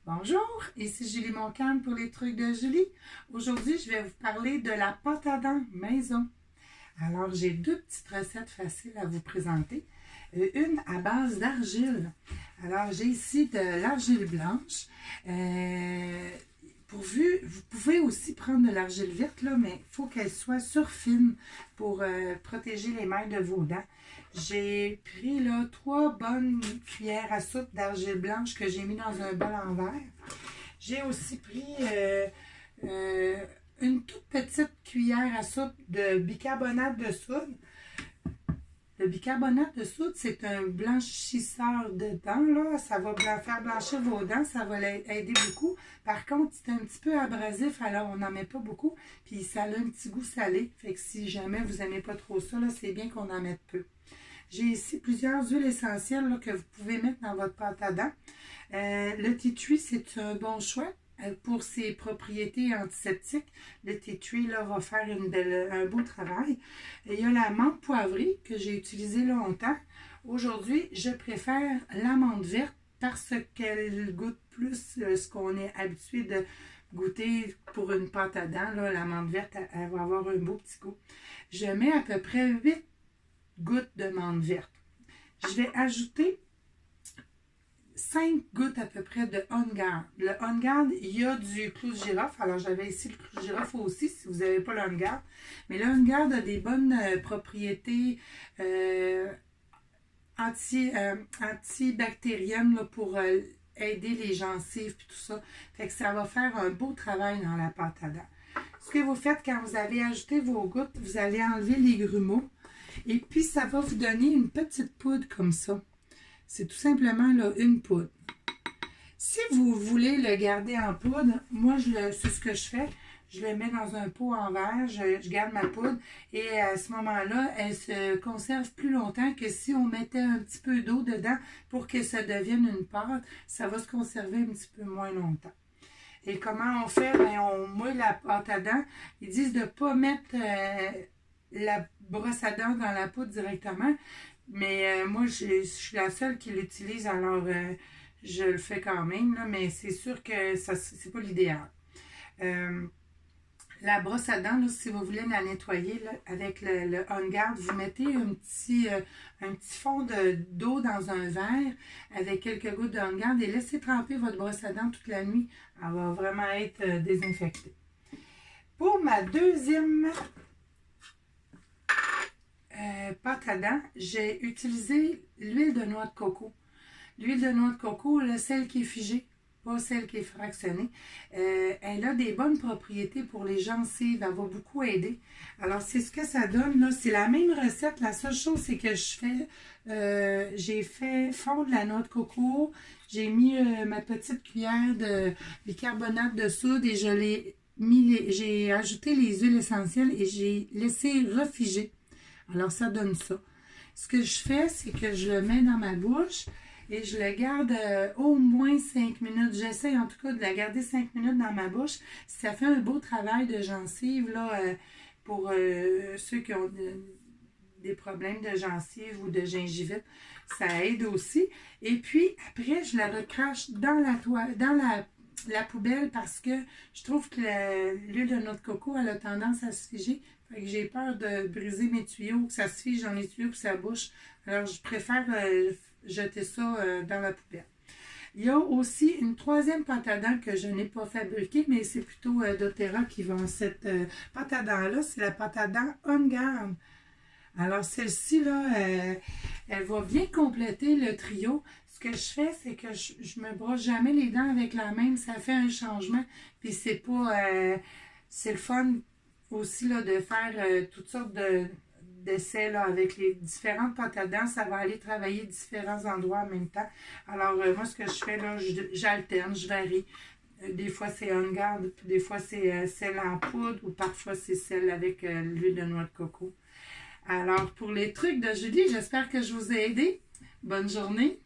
Bonjour, ici Julie Moncane pour les trucs de Julie. Aujourd'hui, je vais vous parler de la pâte à dents maison. Alors, j'ai deux petites recettes faciles à vous présenter. Une à base d'argile. Alors, j'ai ici de l'argile blanche. Vous pouvez aussi prendre de l'argile verte, là, mais il faut qu'elle soit surfine pour protéger les mailles de vos dents. J'ai pris là 3 bonnes cuillères à soupe d'argile blanche que j'ai mis dans un bol en verre. J'ai aussi pris une toute petite cuillère à soupe de bicarbonate de soude. Le bicarbonate de soude, c'est un blanchisseur de dents, là. Ça va faire blanchir vos dents, ça va l'aider beaucoup. Par contre, c'est un petit peu abrasif, alors on n'en met pas beaucoup. Puis ça a un petit goût salé. Fait que si jamais vous n'aimez pas trop ça, c'est bien qu'on en mette peu. J'ai ici plusieurs huiles essentielles là, que vous pouvez mettre dans votre pâte à dents. Le tea tree, c'est un bon choix. Pour ses propriétés antiseptiques, le tea tree là, va faire un beau travail. Et il y a la menthe poivrée que j'ai utilisée longtemps. Aujourd'hui, je préfère l'amande verte parce qu'elle goûte plus ce qu'on est habitué de goûter pour une pâte à dents. L'amande verte, elle va avoir un beau petit goût. Je mets à peu près 8 gouttes de menthe verte. Je vais ajouter 5 gouttes à peu près de On Guard. Le On Guard, il y a du clou de girofle. Alors, j'avais ici le clou de girofle aussi, si vous n'avez pas le On Guard. Mais le On Guard a des bonnes propriétés antibactériennes là, pour aider les gencives et tout ça. Fait que ça va faire un beau travail dans la pâte à dents. Ce que vous faites quand vous avez ajouté vos gouttes, vous allez enlever les grumeaux. Et puis, ça va vous donner une petite poudre comme ça. C'est tout simplement là, une poudre. Si vous voulez le garder en poudre, moi, c'est ce que je fais. Je le mets dans un pot en verre, je garde ma poudre et à ce moment-là, elle se conserve plus longtemps que si on mettait un petit peu d'eau dedans pour que ça devienne une pâte. Ça va se conserver un petit peu moins longtemps. Et comment on fait? Bien, on mouille la pâte à dents. Ils disent de ne pas mettre la brosse à dents dans la poudre directement. Mais moi, je suis la seule qui l'utilise, alors je le fais quand même, là, mais c'est sûr que c'est pas l'idéal. La brosse à dents, là, si vous voulez la nettoyer là, avec le On Guard, vous mettez un petit fond d'eau dans un verre avec quelques gouttes de On Guard et laissez tremper votre brosse à dents toute la nuit. Elle va vraiment être désinfectée. Pour ma deuxième pâte à dents, j'ai utilisé l'huile de noix de coco. L'huile de noix de coco, là, celle qui est figée, pas celle qui est fractionnée, elle a des bonnes propriétés pour les gencives, elle va beaucoup aider. Alors, c'est ce que ça donne, là. C'est la même recette, la seule chose, c'est que j'ai fait fondre la noix de coco, j'ai mis ma petite cuillère de bicarbonate de soude et j'ai ajouté les huiles essentielles et j'ai laissé refiger. Alors, ça donne ça. Ce que je fais, c'est que je le mets dans ma bouche et je le garde au moins 5 minutes. J'essaie en tout cas de la garder 5 minutes dans ma bouche. Ça fait un beau travail de gencive là, pour ceux qui ont des problèmes de gencive ou de gingivite. Ça aide aussi. Et puis, après, je la recrache dans la poubelle parce que je trouve que l'huile de noix de coco, elle a tendance à se figer. Fait que j'ai peur de briser mes tuyaux, que ça se fige dans les tuyaux et ça bouche. Alors, je préfère jeter ça dans la poubelle. Il y a aussi une troisième pâte à dents que je n'ai pas fabriquée, mais c'est plutôt doTERRA qui vend cette pâte à dents-là. C'est la pâte à dents On Guard. Alors, celle-ci, là, elle va bien compléter le trio. Ce que je fais, c'est que je me brosse jamais les dents avec la même. Ça fait un changement. Puis, c'est pas... c'est le fun aussi là, de faire toutes sortes d'essais là, avec les différentes pâtes à dents. Ça va aller travailler différents endroits en même temps. Alors, moi, ce que je fais, là, j'alterne, je varie. Des fois, c'est On Guard, des fois, c'est celle en poudre ou parfois, c'est celle avec l'huile de noix de coco. Alors, pour les trucs de Julie, j'espère que je vous ai aidé. Bonne journée!